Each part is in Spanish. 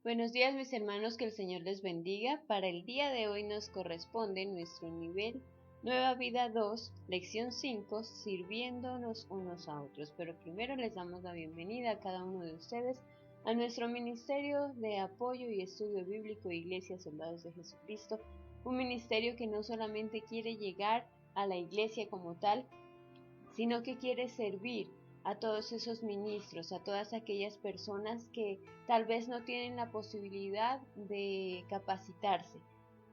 Buenos días mis hermanos, que el Señor les bendiga. Para el día de hoy nos corresponde nuestro nivel Nueva Vida 2, lección 5, sirviéndonos unos a otros. Pero primero les damos la bienvenida a cada uno de ustedes a nuestro ministerio de apoyo y estudio bíblico Iglesia Soldados de Jesucristo, un ministerio que no solamente quiere llegar a la iglesia como tal, sino que quiere servir a todos esos ministros, a todas aquellas personas que tal vez no tienen la posibilidad de capacitarse.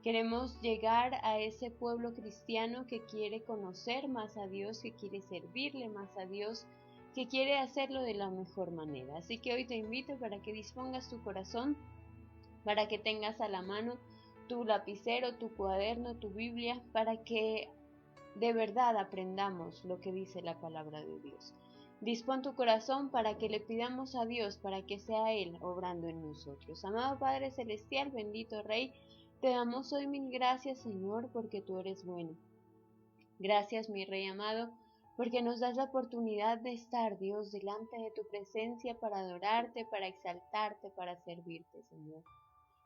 Queremos llegar a ese pueblo cristiano que quiere conocer más a Dios, que quiere servirle más a Dios, que quiere hacerlo de la mejor manera. Así que hoy te invito para que dispongas tu corazón, para que tengas a la mano tu lapicero, tu cuaderno, tu Biblia, para que de verdad aprendamos lo que dice la palabra de Dios. Dispón tu corazón para que le pidamos a Dios, para que sea Él obrando en nosotros. Amado Padre Celestial, bendito Rey, te damos hoy mil gracias, Señor, porque tú eres bueno. Gracias, mi Rey amado, porque nos das la oportunidad de estar, Dios, delante de tu presencia para adorarte, para exaltarte, para servirte, Señor.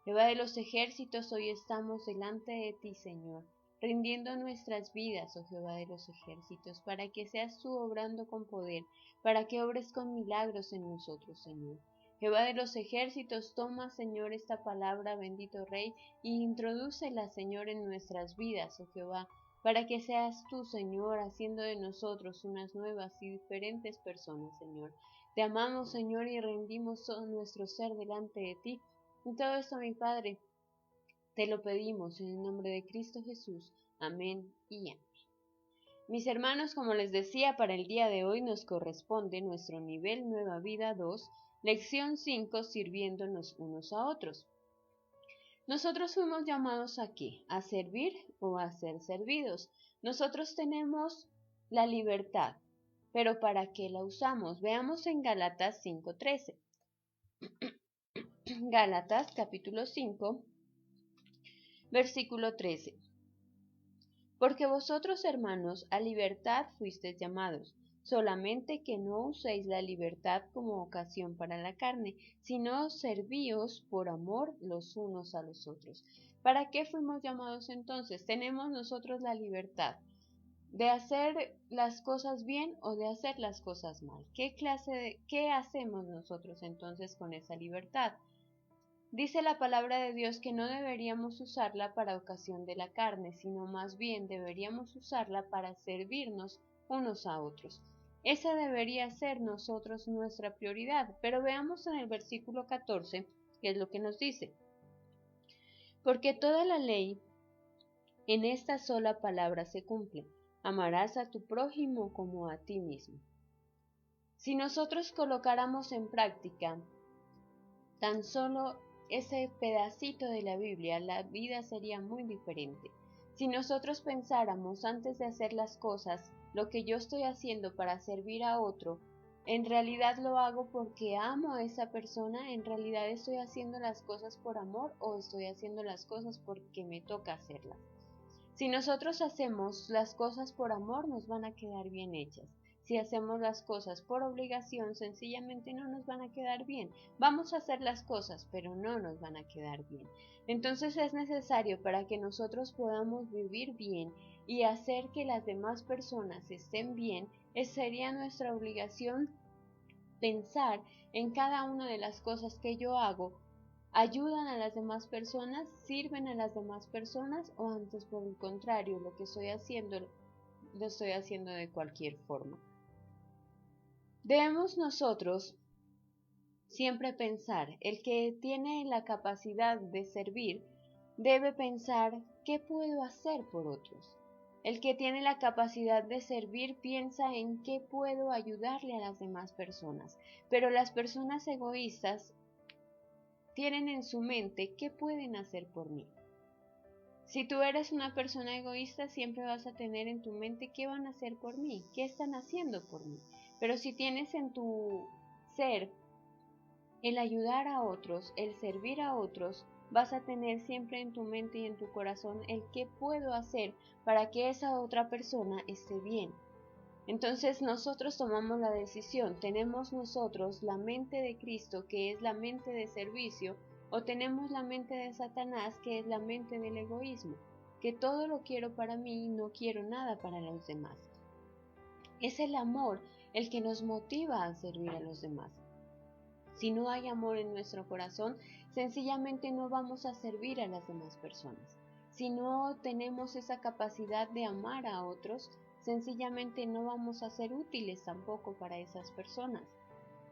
Jehová de los ejércitos, hoy estamos delante de ti, Señor, rindiendo nuestras vidas, oh Jehová de los ejércitos, para que seas tú obrando con poder, para que obres con milagros en nosotros, Señor. Jehová de los ejércitos, toma, Señor, esta palabra, bendito Rey, y introdúcela, Señor, en nuestras vidas, oh Jehová, para que seas tú, Señor, haciendo de nosotros unas nuevas y diferentes personas, Señor. Te amamos, Señor, y rendimos todo nuestro ser delante de ti. Y todo esto, mi Padre, te lo pedimos en el nombre de Cristo Jesús. Amén y amén. Mis hermanos, como les decía, para el día de hoy nos corresponde nuestro nivel Nueva Vida 2, lección 5, sirviéndonos unos a otros. Nosotros fuimos llamados aquí a servir o a ser servidos. Nosotros tenemos la libertad, pero ¿para qué la usamos? Veamos en Gálatas 5:13. Gálatas capítulo 5, versículo 13. Porque vosotros, hermanos, a libertad fuisteis llamados, solamente que no uséis la libertad como ocasión para la carne, sino servíos por amor los unos a los otros. ¿Para qué fuimos llamados entonces? Tenemos nosotros la libertad de hacer las cosas bien o de hacer las cosas mal. ¿Qué hacemos nosotros entonces con esa libertad? Dice la palabra de Dios que no deberíamos usarla para ocasión de la carne, sino más bien deberíamos usarla para servirnos unos a otros. Esa debería ser nosotros nuestra prioridad, pero veamos en el versículo 14 qué es lo que nos dice. Porque toda la ley en esta sola palabra se cumple: amarás a tu prójimo como a ti mismo. Si nosotros colocáramos en práctica tan solo ese pedacito de la Biblia, la vida sería muy diferente. Si nosotros pensáramos antes de hacer las cosas, lo que yo estoy haciendo para servir a otro, en realidad lo hago porque amo a esa persona, en realidad estoy haciendo las cosas por amor o estoy haciendo las cosas porque me toca hacerlas. Si nosotros hacemos las cosas por amor, nos van a quedar bien hechas. Si hacemos las cosas por obligación, sencillamente no nos van a quedar bien. Vamos a hacer las cosas, pero no nos van a quedar bien. Entonces es necesario, para que nosotros podamos vivir bien y hacer que las demás personas estén bien, sería nuestra obligación pensar en cada una de las cosas que yo hago. ¿Ayudan a las demás personas? ¿Sirven a las demás personas? ¿O antes, por el contrario, lo que estoy haciendo, lo estoy haciendo de cualquier forma? Debemos nosotros siempre pensar, el que tiene la capacidad de servir, debe pensar ¿qué puedo hacer por otros? El que tiene la capacidad de servir piensa en qué puedo ayudarle a las demás personas, pero las personas egoístas tienen en su mente qué pueden hacer por mí. Si tú eres una persona egoísta, siempre vas a tener en tu mente qué van a hacer por mí, qué están haciendo por mí. Pero si tienes en tu ser el ayudar a otros, el servir a otros, vas a tener siempre en tu mente y en tu corazón el qué puedo hacer para que esa otra persona esté bien. Entonces nosotros tomamos la decisión, tenemos nosotros la mente de Cristo, que es la mente de servicio, o tenemos la mente de Satanás, que es la mente del egoísmo, que todo lo quiero para mí y no quiero nada para los demás. Es el amor el que nos motiva a servir a los demás. Si no hay amor en nuestro corazón, sencillamente no vamos a servir a las demás personas. Si no tenemos esa capacidad de amar a otros, sencillamente no vamos a ser útiles tampoco para esas personas.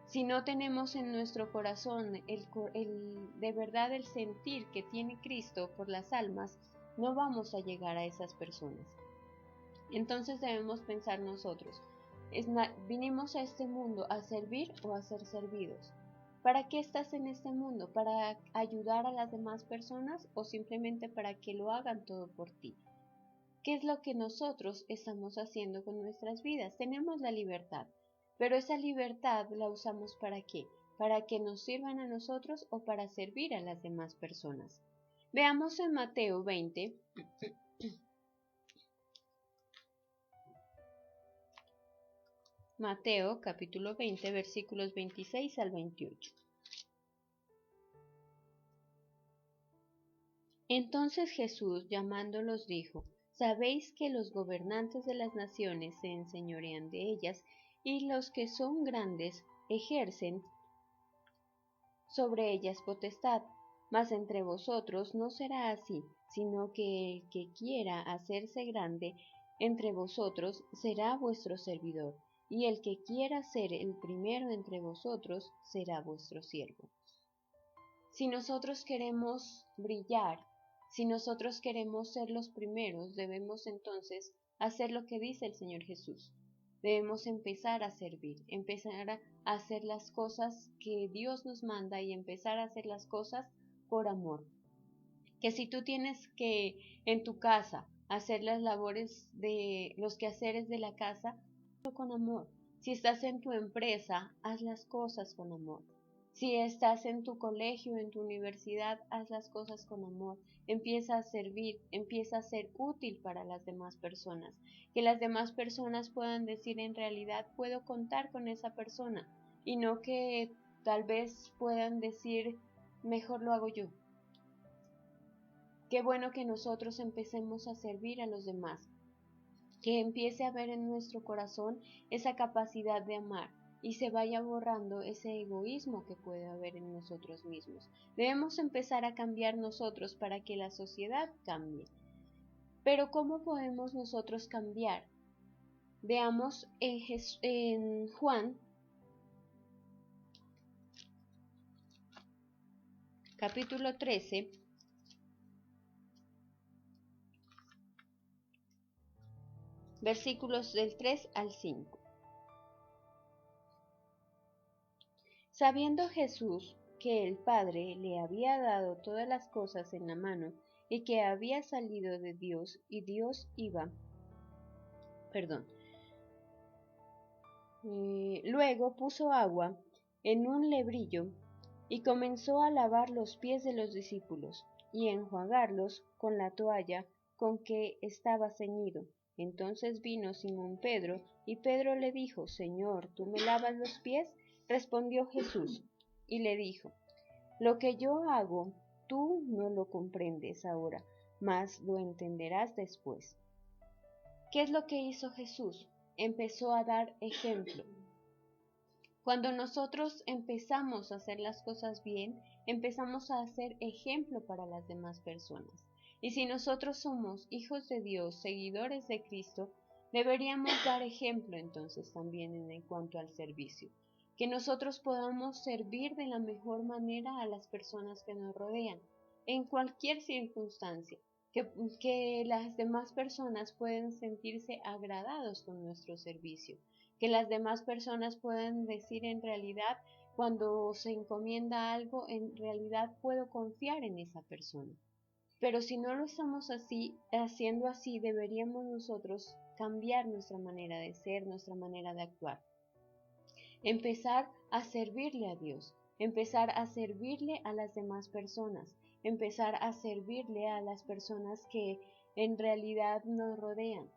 Si no tenemos en nuestro corazón de verdad el sentir que tiene Cristo por las almas, no vamos a llegar a esas personas. Entonces debemos pensar nosotros, ¿vinimos a este mundo a servir o a ser servidos? ¿Para qué estás en este mundo? ¿Para ayudar a las demás personas o simplemente para que lo hagan todo por ti? ¿Qué es lo que nosotros estamos haciendo con nuestras vidas? Tenemos la libertad, pero esa libertad la usamos ¿para qué? ¿Para que nos sirvan a nosotros o para servir a las demás personas? Veamos en Mateo 20. Mateo capítulo 20, versículos 26 al 28. Entonces Jesús, llamándolos, dijo: Sabéis que los gobernantes de las naciones se enseñorean de ellas, y los que son grandes ejercen sobre ellas potestad. Mas entre vosotros no será así, sino que el que quiera hacerse grande entre vosotros será vuestro servidor, y el que quiera ser el primero entre vosotros será vuestro siervo. Si nosotros queremos brillar, si nosotros queremos ser los primeros, debemos entonces hacer lo que dice el Señor Jesús. Debemos empezar a servir, empezar a hacer las cosas que Dios nos manda y empezar a hacer las cosas por amor. Que si tú tienes que en tu casa hacer las labores de los quehaceres de la casa, hazlo con amor. Si estás en tu empresa, haz las cosas con amor. Si estás en tu colegio, en tu universidad, haz las cosas con amor. Empieza a servir, empieza a ser útil para las demás personas. Que las demás personas puedan decir en realidad puedo contar con esa persona y no que tal vez puedan decir mejor lo hago yo. Qué bueno que nosotros empecemos a servir a los demás, que empiece a haber en nuestro corazón esa capacidad de amar y se vaya borrando ese egoísmo que puede haber en nosotros mismos. Debemos empezar a cambiar nosotros para que la sociedad cambie. Pero ¿cómo podemos nosotros cambiar? Veamos en Juan, capítulo 13, versículos del 3 al 5. Sabiendo Jesús que el Padre le había dado todas las cosas en la mano y que había salido de Dios y Dios iba, luego puso agua en un lebrillo y comenzó a lavar los pies de los discípulos y a enjuagarlos con la toalla con que estaba ceñido. Entonces vino Simón Pedro, y Pedro le dijo: Señor, ¿tú me lavas los pies? Respondió Jesús, y le dijo: Lo que yo hago, tú no lo comprendes ahora, mas lo entenderás después. ¿Qué es lo que hizo Jesús? Empezó a dar ejemplo. Cuando nosotros empezamos a hacer las cosas bien, empezamos a hacer ejemplo para las demás personas. Y si nosotros somos hijos de Dios, seguidores de Cristo, deberíamos dar ejemplo entonces también en cuanto al servicio. Que nosotros podamos servir de la mejor manera a las personas que nos rodean, en cualquier circunstancia. Que las demás personas pueden sentirse agradados con nuestro servicio. Que las demás personas puedan decir en realidad, cuando se encomienda algo, en realidad puedo confiar en esa persona. Pero si no lo estamos haciendo así, deberíamos nosotros cambiar nuestra manera de ser, nuestra manera de actuar. Empezar a servirle a Dios, empezar a servirle a las demás personas, empezar a servirle a las personas que en realidad nos rodean.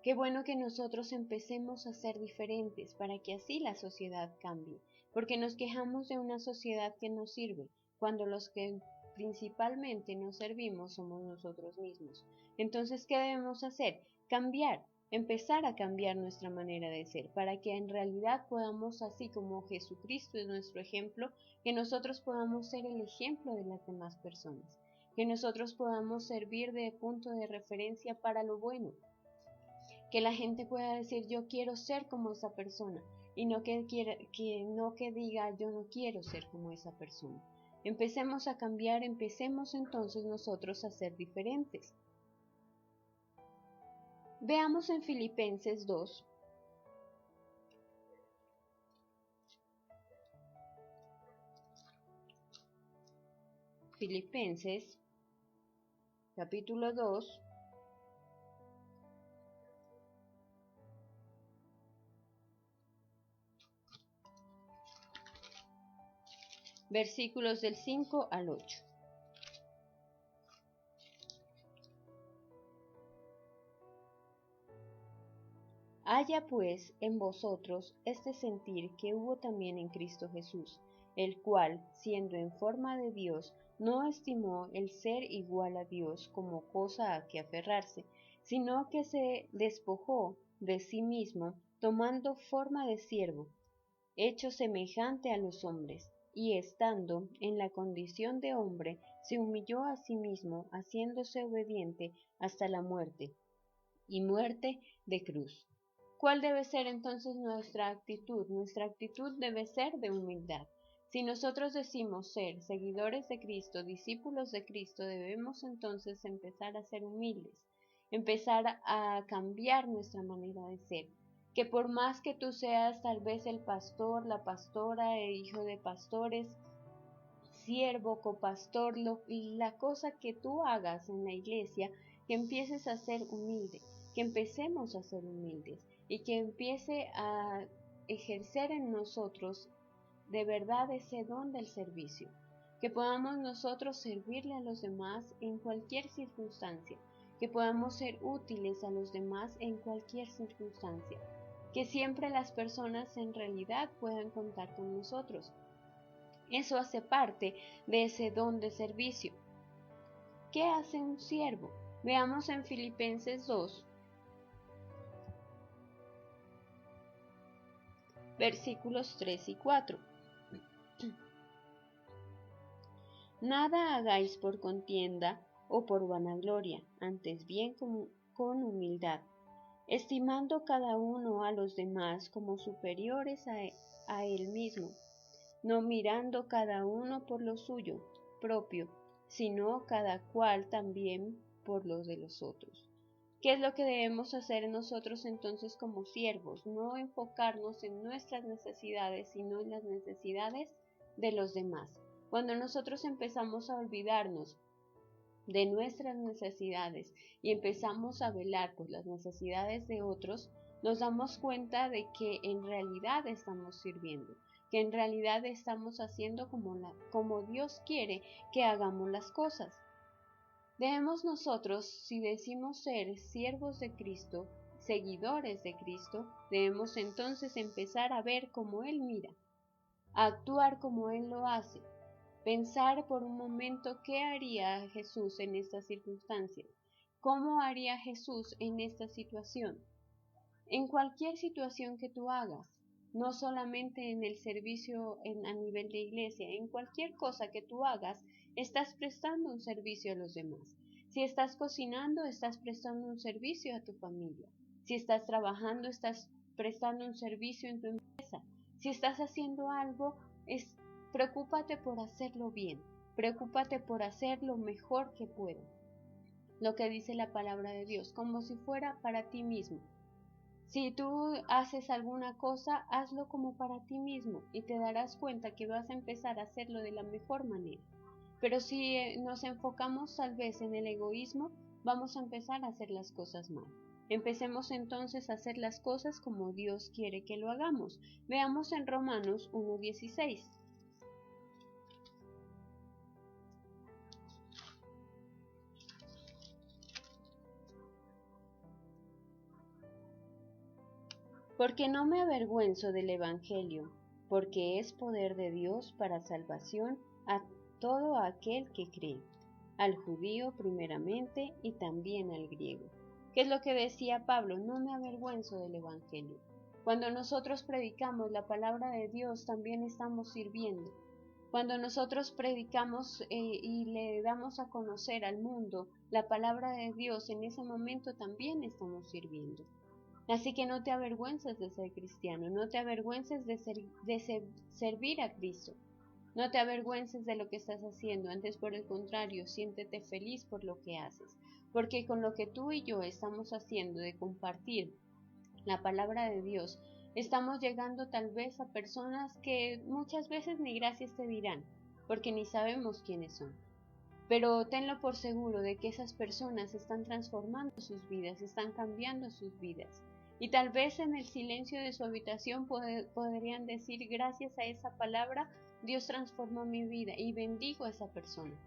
Qué bueno que nosotros empecemos a ser diferentes para que así la sociedad cambie, porque nos quejamos de una sociedad que no sirve, cuando los que principalmente nos servimos somos nosotros mismos. Entonces, ¿qué debemos hacer? Cambiar, empezar a cambiar nuestra manera de ser, para que en realidad podamos, así como Jesucristo es nuestro ejemplo, que nosotros podamos ser el ejemplo de las demás personas, que nosotros podamos servir de punto de referencia para lo bueno, que la gente pueda decir yo quiero ser como esa persona y no que diga yo no quiero ser como esa persona. Empecemos a cambiar, empecemos entonces nosotros a ser diferentes. Veamos en Filipenses 2. Filipenses, capítulo 2. Versículos del 5 al 8. Haya pues en vosotros este sentir que hubo también en Cristo Jesús, el cual, siendo en forma de Dios, no estimó el ser igual a Dios como cosa a que aferrarse, sino que se despojó de sí mismo, tomando forma de siervo, hecho semejante a los hombres, y estando en la condición de hombre, se humilló a sí mismo, haciéndose obediente hasta la muerte, y muerte de cruz. ¿Cuál debe ser entonces nuestra actitud? Nuestra actitud debe ser de humildad. Si nosotros decimos ser seguidores de Cristo, discípulos de Cristo, debemos entonces empezar a ser humildes, empezar a cambiar nuestra manera de ser. Que por más que tú seas tal vez el pastor, la pastora, el hijo de pastores, siervo, copastor, la cosa que tú hagas en la iglesia, que empieces a ser humilde, que empecemos a ser humildes y que empiece a ejercer en nosotros de verdad ese don del servicio, que podamos nosotros servirle a los demás en cualquier circunstancia, que podamos ser útiles a los demás en cualquier circunstancia, que siempre las personas en realidad puedan contar con nosotros. Eso hace parte de ese don de servicio. ¿Qué hace un siervo? Veamos en Filipenses 2, versículos 3 y 4. Nada hagáis por contienda o por vanagloria, antes bien con humildad, estimando cada uno a los demás como superiores a él mismo, no mirando cada uno por lo suyo propio, sino cada cual también por los de los otros. ¿Qué es lo que debemos hacer nosotros entonces como siervos? No enfocarnos en nuestras necesidades, sino en las necesidades de los demás. Cuando nosotros empezamos a olvidarnos de nuestras necesidades y empezamos a velar por las necesidades de otros, nos damos cuenta de que en realidad estamos sirviendo, que en realidad estamos haciendo como Dios quiere que hagamos las cosas. Debemos nosotros, si decimos ser siervos de Cristo, seguidores de Cristo, debemos entonces empezar a ver como Él mira, a actuar como Él lo hace, pensar por un momento qué haría Jesús en estas circunstancias, cómo haría Jesús en esta situación. En cualquier situación que tú hagas, no solamente en el servicio a nivel de iglesia, en cualquier cosa que tú hagas, estás prestando un servicio a los demás. Si estás cocinando, estás prestando un servicio a tu familia. Si estás trabajando, estás prestando un servicio en tu empresa. Si estás haciendo algo, preocúpate por hacerlo bien. Preocúpate por hacer lo mejor que puedas. Lo que dice la palabra de Dios, como si fuera para ti mismo. Si tú haces alguna cosa, hazlo como para ti mismo y te darás cuenta que vas a empezar a hacerlo de la mejor manera. Pero si nos enfocamos tal vez en el egoísmo, vamos a empezar a hacer las cosas mal. Empecemos entonces a hacer las cosas como Dios quiere que lo hagamos. Veamos en Romanos 1:16. Porque no me avergüenzo del Evangelio, porque es poder de Dios para salvación a todo a aquel que cree, al judío primeramente y también al griego. ¿Qué es lo que decía Pablo? No me avergüenzo del Evangelio. Cuando nosotros predicamos la palabra de Dios, también estamos sirviendo. Cuando nosotros predicamos y le damos a conocer al mundo la palabra de Dios, en ese momento también estamos sirviendo. Así que no te avergüences de ser cristiano, no te avergüences de servir a Cristo. No te avergüences de lo que estás haciendo, antes por el contrario, siéntete feliz por lo que haces, porque con lo que tú y yo estamos haciendo de compartir la palabra de Dios, estamos llegando tal vez a personas que muchas veces ni gracias te dirán, porque ni sabemos quiénes son. Pero tenlo por seguro de que esas personas están transformando sus vidas, están cambiando sus vidas. Y tal vez en el silencio de su habitación podrían decir, gracias a esa palabra, Dios transformó mi vida y bendigo a esa persona.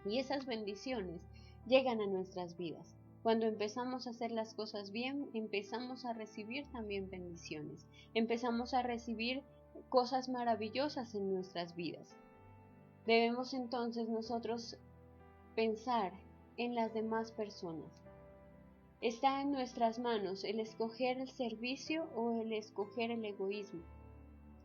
Y esas bendiciones llegan a nuestras vidas. Cuando empezamos a hacer las cosas bien, empezamos a recibir también bendiciones. Empezamos a recibir cosas maravillosas en nuestras vidas. Debemos entonces nosotros pensar en las demás personas. Está en nuestras manos el escoger el servicio o el escoger el egoísmo.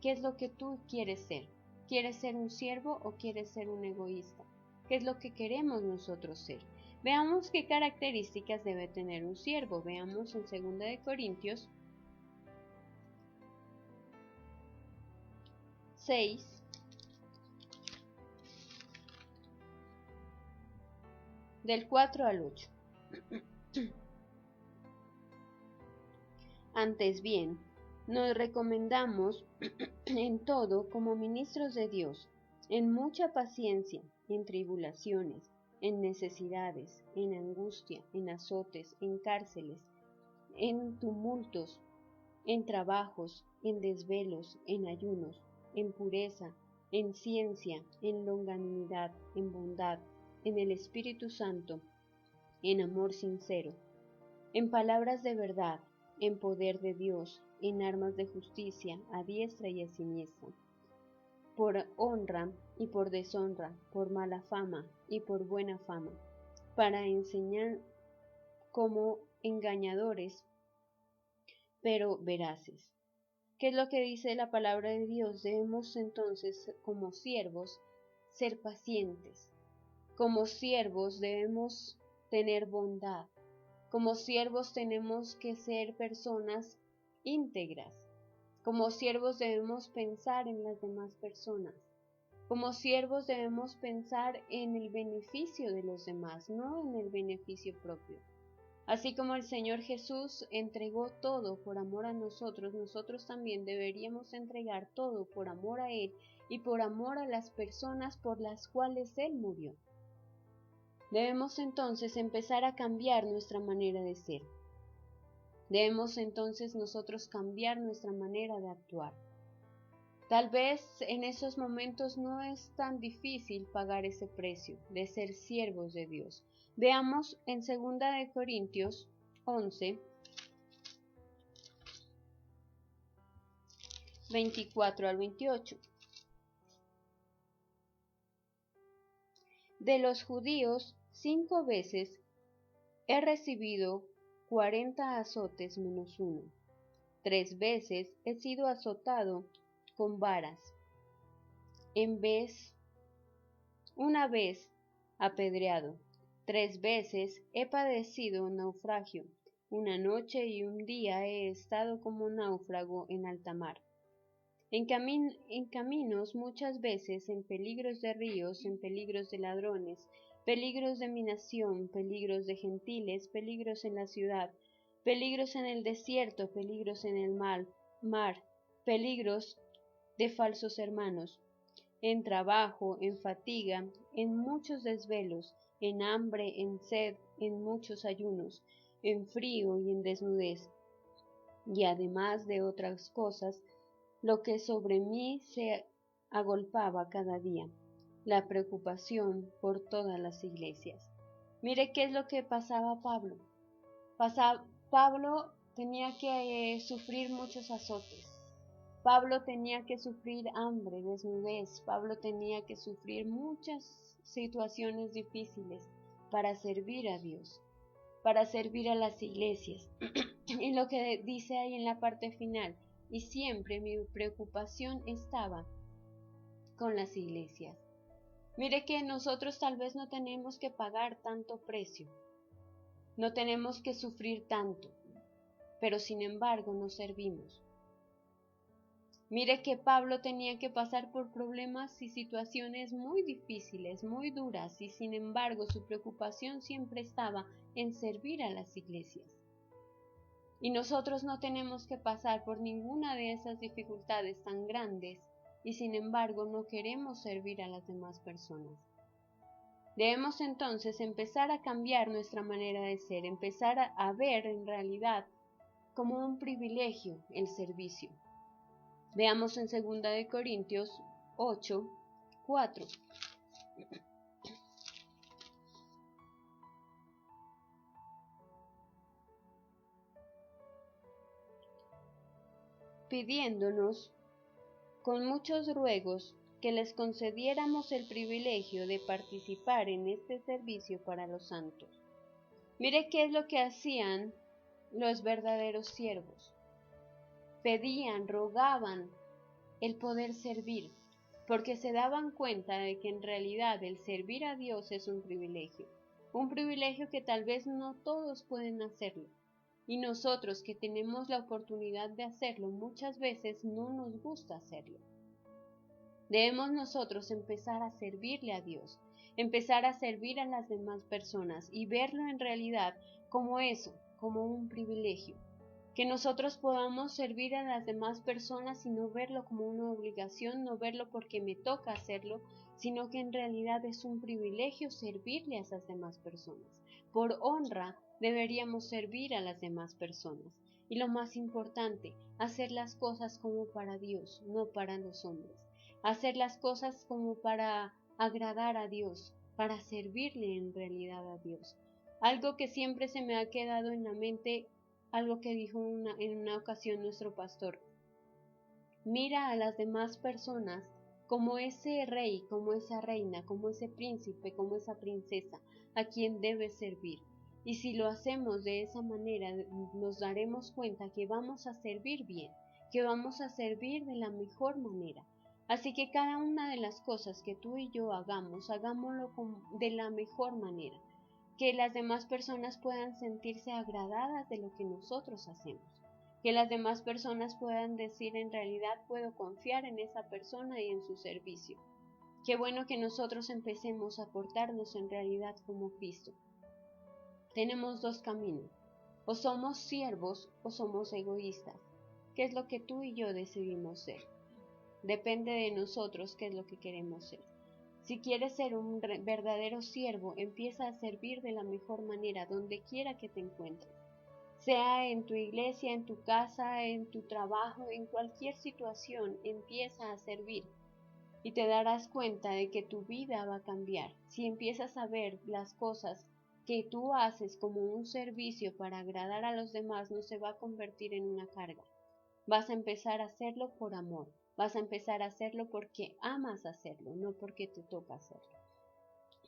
¿Qué es lo que tú quieres ser? ¿Quieres ser un siervo o quieres ser un egoísta? ¿Qué es lo que queremos nosotros ser? Veamos qué características debe tener un siervo. Veamos en 2 Corintios 6, del 4 al 8. Antes bien, nos recomendamos en todo como ministros de Dios, en mucha paciencia, en tribulaciones, en necesidades, en angustia, en azotes, en cárceles, en tumultos, en trabajos, en desvelos, en ayunos, en pureza, en ciencia, en longanimidad, en bondad, en el Espíritu Santo, en amor sincero, en palabras de verdad, en poder de Dios, en armas de justicia, a diestra y a siniestra, por honra y por deshonra, por mala fama y por buena fama, para enseñar como engañadores, pero veraces. ¿Qué es lo que dice la palabra de Dios? Debemos entonces, como siervos, ser pacientes. Como siervos debemos tener bondad. Como siervos tenemos que ser personas íntegras. Como siervos debemos pensar en las demás personas. Como siervos debemos pensar en el beneficio de los demás, no en el beneficio propio. Así como el Señor Jesús entregó todo por amor a nosotros, nosotros también deberíamos entregar todo por amor a Él y por amor a las personas por las cuales Él murió. Debemos entonces empezar a cambiar nuestra manera de ser. Debemos entonces nosotros cambiar nuestra manera de actuar. Tal vez en esos momentos no es tan difícil pagar ese precio de ser siervos de Dios. Veamos en 2 Corintios 11, 24 al 28. De los judíos 5 veces he recibido 40 azotes menos 1. 3 veces he sido azotado con varas. Una vez apedreado. 3 veces he padecido un naufragio. Una noche y un día he estado como náufrago en alta mar. En caminos muchas veces, en peligros de ríos, en peligros de ladrones, peligros de minación, peligros de gentiles, peligros en la ciudad, peligros en el desierto, peligros en el mar, peligros de falsos hermanos, en trabajo, en fatiga, en muchos desvelos, en hambre, en sed, en muchos ayunos, en frío y en desnudez, y además de otras cosas, lo que sobre mí se agolpaba cada día, la preocupación por todas las iglesias. Mire qué es lo que pasaba Pablo. Pablo tenía que sufrir muchos azotes. Pablo tenía que sufrir hambre, desnudez, Pablo tenía que sufrir muchas situaciones difíciles para servir a Dios, para servir a las iglesias. Y lo que dice ahí en la parte final, y siempre mi preocupación estaba con las iglesias. Mire que nosotros tal vez no tenemos que pagar tanto precio, no tenemos que sufrir tanto, pero sin embargo nos servimos. Mire que Pablo tenía que pasar por problemas y situaciones muy difíciles, muy duras, y sin embargo su preocupación siempre estaba en servir a las iglesias. Y nosotros no tenemos que pasar por ninguna de esas dificultades tan grandes, y sin embargo no queremos servir a las demás personas. Debemos entonces empezar a cambiar nuestra manera de ser, empezar a ver en realidad como un privilegio el servicio. Veamos en 2 de Corintios 8, 4. Pidiéndonos con muchos ruegos que les concediéramos el privilegio de participar en este servicio para los santos. Mire qué es lo que hacían los verdaderos siervos. Pedían, rogaban el poder servir, porque se daban cuenta de que en realidad el servir a Dios es un privilegio que tal vez no todos pueden hacerlo, y nosotros que tenemos la oportunidad de hacerlo muchas veces no nos gusta hacerlo. Debemos nosotros empezar a servirle a Dios, empezar a servir a las demás personas y verlo en realidad como eso, como un privilegio. Que nosotros podamos servir a las demás personas y no verlo como una obligación, no verlo porque me toca hacerlo, sino que en realidad es un privilegio servirle a esas demás personas. Por honra deberíamos servir a las demás personas. Y lo más importante, hacer las cosas como para Dios, no para los hombres. Hacer las cosas como para agradar a Dios, para servirle en realidad a Dios. Algo que siempre se me ha quedado en la mente, algo que dijo en una ocasión nuestro pastor: mira a las demás personas como ese rey, como esa reina, como ese príncipe, como esa princesa a quien debes servir. Y si lo hacemos de esa manera, nos daremos cuenta que vamos a servir bien, que vamos a servir de la mejor manera. Así que cada una de las cosas que tú y yo hagamos, hagámoslo de la mejor manera, que las demás personas puedan sentirse agradadas de lo que nosotros hacemos, que las demás personas puedan decir: en realidad puedo confiar en esa persona y en su servicio. Qué bueno que nosotros empecemos a portarnos en realidad como Cristo. Tenemos dos caminos: o somos siervos o somos egoístas. ¿Qué es lo que tú y yo decidimos ser? Depende de nosotros qué es lo que queremos ser. Si quieres ser un verdadero siervo, empieza a servir de la mejor manera donde quiera que te encuentres. Sea en tu iglesia, en tu casa, en tu trabajo, en cualquier situación, empieza a servir. Y te darás cuenta de que tu vida va a cambiar. Si empiezas a ver las cosas que tú haces como un servicio para agradar a los demás, no se va a convertir en una carga. Vas a empezar a hacerlo por amor. Vas a empezar a hacerlo porque amas hacerlo, no porque te toca hacerlo.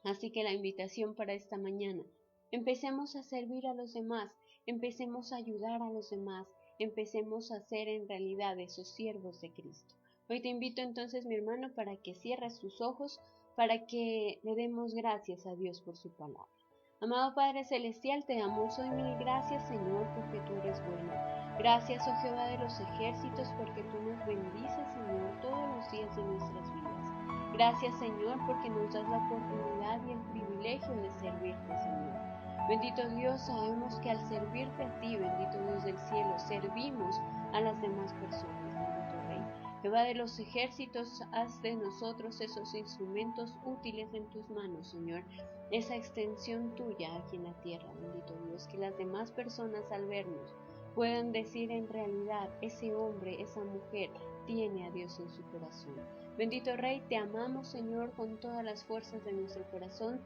Así que la invitación para esta mañana: empecemos a servir a los demás, empecemos a ayudar a los demás, empecemos a ser en realidad esos siervos de Cristo. Hoy te invito entonces, mi hermano, para que cierres tus ojos, para que le demos gracias a Dios por su palabra. Amado Padre Celestial, te damos hoy mil gracias, Señor, porque tú eres bueno. Gracias, oh Jehová de los ejércitos, porque tú nos bendices, Señor, todos los días de nuestras vidas. Gracias, Señor, porque nos das la oportunidad y el privilegio de servirte, Señor. Bendito Dios, sabemos que al servirte a ti, bendito Dios del cielo, servimos a las demás personas, bendito Rey. Jehová de los ejércitos, haz de nosotros esos instrumentos útiles en tus manos, Señor, esa extensión tuya aquí en la tierra, bendito Dios, que las demás personas al vernos puedan decir: en realidad ese hombre, esa mujer tiene a Dios en su corazón. Bendito Rey, te amamos, Señor, con todas las fuerzas de nuestro corazón.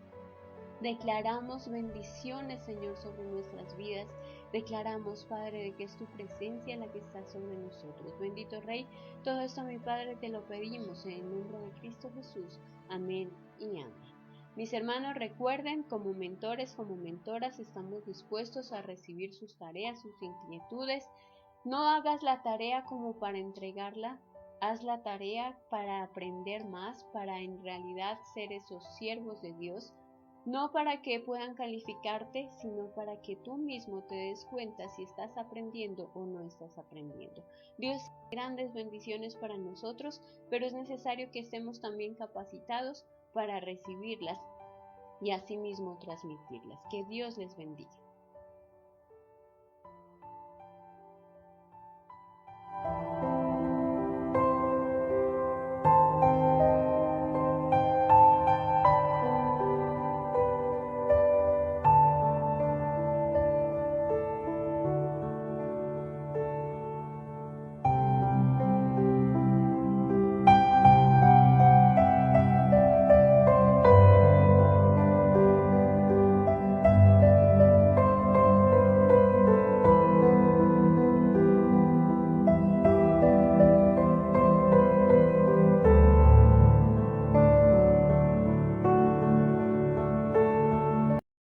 Declaramos bendiciones, Señor, sobre nuestras vidas. Declaramos, Padre, de que es tu presencia la que está sobre nosotros. Bendito Rey, todo esto, mi Padre, te lo pedimos en el nombre de Cristo Jesús. Amén y amén. Mis hermanos, recuerden, como mentores, como mentoras, estamos dispuestos a recibir sus tareas, sus inquietudes. No hagas la tarea como para entregarla, haz la tarea para aprender más, para en realidad ser esos siervos de Dios, no para que puedan calificarte, sino para que tú mismo te des cuenta si estás aprendiendo o no estás aprendiendo. Dios tiene grandes bendiciones para nosotros, pero es necesario que estemos también capacitados para recibirlas y asimismo transmitirlas. Que Dios les bendiga.